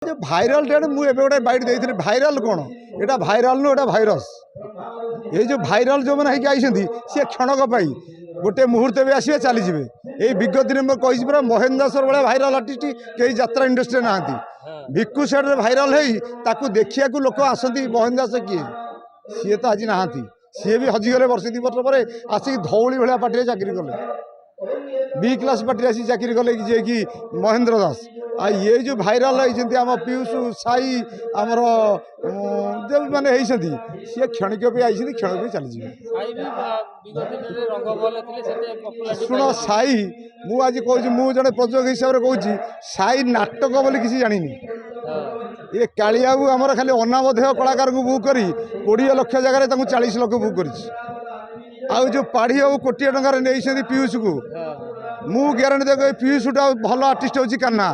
viral टे मुझे गोटे बैट देती भाइराल कौन एटा भाइराल नु एटा भाइरस ये जो भाइराल जो मैंने आई सी क्षणक गोटे मुहूर्त भी आसवे चलीजे ये विगत दिन मैं कही पूरा महेंद्र दास भाया भाइराल आर्टिस्ट कई यात्रा इंडस्ट्री ना भिक्कु सेठ भाइराल हो देखा लोक आसती महेंद्र दास किए सी तो आज ना सी भी हजिगले वर्ष 2 वर्ष पर आसिक धौली भाया पार्टी चाकरी कले बी क्लास पार्टी आसी चाकरी कले जे कि महेंद्र दास आ ये जो भाइराल होती आम पीयूष साई आमर जो मैंने सी क्षणिक भी आई क्षणिक भी चली शुण साई मुझे कहूँ मु जड़े प्रयोजक हिसाब से कहूँ साई नाटक बोली किसी जानी ये कालिया आमर खाली अनामधेय कलाकार को बुक करी 20 लाख जगह 40 लाख बुक कर जो पाढ़ी कोटिए टकर नहीं पीयूष को मु ग्यारंटी दे पीयूष भल आर्टिस्ट हो कान्हा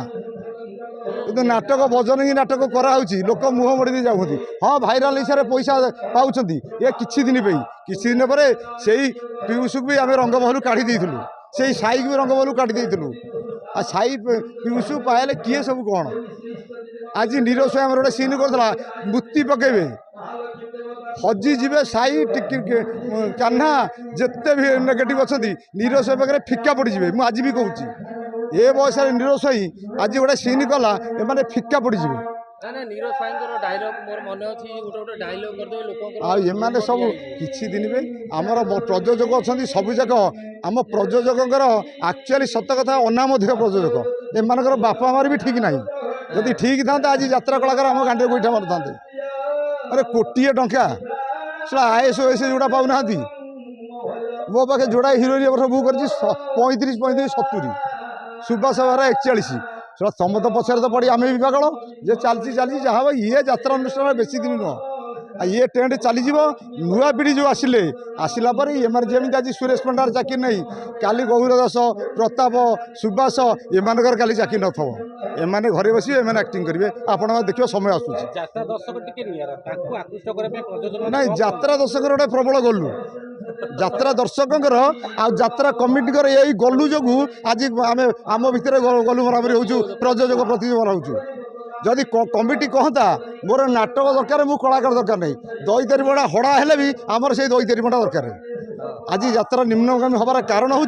किंतु नाटक भजन ही नाटक कराऊँगी लोक मुह मोड़ी जाऊँगी हाँ भाइराल हिसाब से पैसा पाँच ये किसी दिन पर से पीयूष को भी आम रंगमहल काढ़ी से साई को भी रंगमहल काढ़ी आ साई पीयूष पाए किए सब कौन आज नीरज स्वयं गोटे सीन करता मूर्ति पकेबे हजिजे साई कान्हा जिते भी नेगेटिव अच्छा नीरज स्वयं पाखे फिका पड़े मुझे आज भी कहूँ ये बयस नीरज साई आज गोटे सीन कला एम फिका पड़े आने सब किसी दिन भी आमर प्रयोजक अच्छा सबूक आम प्रयोजक आक्चुअली सत कथा अनामधेय प्रयोजक एम बापा मार भी ठीक ना जदि ठीक था आज यात्रा कलाकार आम गांडे गोईठा मार था अरे कोटिए टंका से आएस ओएस जोड़ा पाऊना मो पाखे जोड़ा हिरोइन वर्ष बुक कर 35 70 सुभाष भार 41 तुम तो पचार तो पड़ी आम भी पागल जे चलती जहाँ ये यात्रा अनुष्ठान बेसी दिन नुह ये ट्रेंड चलीज नुआ पीढ़ी जो आसला पर एम जमी आज सुरेश पंडार चाकरी नहीं काली गौर दास प्रताप सुभाष एम काली चाकरी न एमाने घरे बस एम एक्टिंग करेंगे आपण देखिए समय आसूँ ना यात्रा दर्शक गोटे प्रबल गलु यात्रा दर्शक आत्रा कमिटी यही गलु जो आज आम आम भितर गलु मरामरी हो प्रयोजक प्रति मराऊ जदि कमिटी कहता मोर नाटक दरकार मु कलाकार दरकार नहीं दही तरीबड़ा हड़ा हेले भी आमर से दही तरीबड़ा दरकार आज यात्रा निम्नगामी हबार कारण हूँ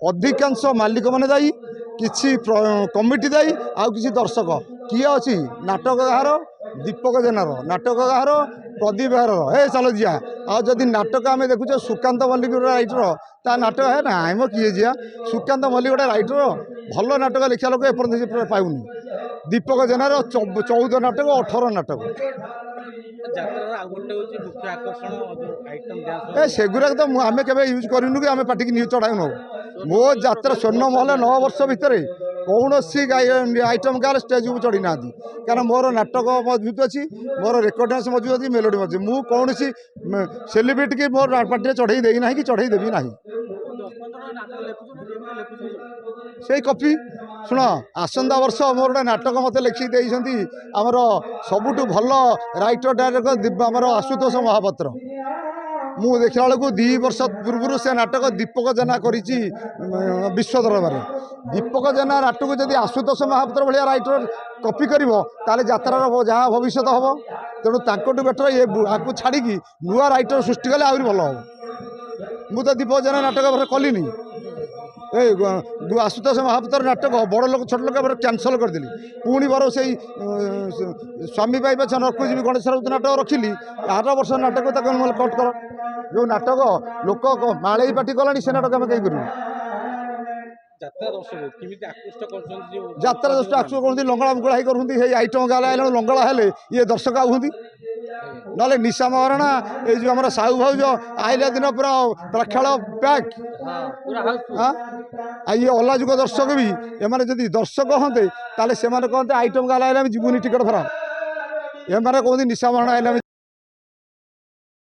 अधिकांश मालिक मैंने दायी किसी कमिटी दायी आउ किसी दर्शक किए अच्छी नाटक गार दीपक जेनार नाटक गार प्रदीप गार हे चल जिया आदि नाटक आम देखुचे सुकांत मल्लिक गोटे राइटर ता नाटक है ना आम किए जिया सुकांत मल्लिक गोटे राइटर भल नाटक लिखा लोक एपर्यंत पाऊनी दीपक जेनार 14 नाटक 18 नाटक सेगुरा तो आम के यूज करूँ कि आम पार्टी की न्यूज चढ़ाऊ न मो यात्रा स्वर्ण महल 9 वर्ष भितर कौन सी आइटम गाल स्टेज को चढ़ी ना कारण मोर नाटक मजबूत अच्छी मोर रेकर्ड डांस मजबूत अच्छी मेलोडी मजबूत मु कौन सी सेलिब्रिटी की मोर पार्टी चढ़ई देना कि चढ़ई देवी ना से कपी शुण आसंता वर्ष मोर गोटे नाटक मत लिखी आमर सबुठ भल राइटर डायरेक्टर आमर आशुतोष महापात्र मु देखला बेलू 2 वर्ष पूर्व से नाटक दीपक जेना करी विश्व दरबार दीपक जेना नाटक जदि आशुतोष महापात्र भाया राइटर कॉपी कर यात्रार जहाँ भविष्य हम तेणु ताकू बेटर ये आपको छाड़ी नुआ राइटर सृष्टि कले आहरी भल हम मुझे दीपक जेना नाटक कलिनी ए आशुतोष महापात्र नाटक बड़ लोक छोट लोक कैंसल करदेली पुणी बार से स्वामी पाइबा नरकुजी गणेश राउत नाटक रखिली 8 वर्ष नाटक कट कर जो नाटक लोक माड़े पार्टी कला से नाटक आम कहीं करूँ यात्रा दर्शक आकर्षण करती लंगड़ा मुगड़ा ही करती आइटम गाला लंगड़ा हेले ये दर्शक आउंती ना निशा महाराणा ये जो हमारा साहू भाउज आइला दिन पूरा प्रक्षाल पैक ये अला जुग दर्शक भी एम जब दर्शक हमें कहते आइटम गाला जीवनी टिकट भरा एम कहते निशा महाराणा आइला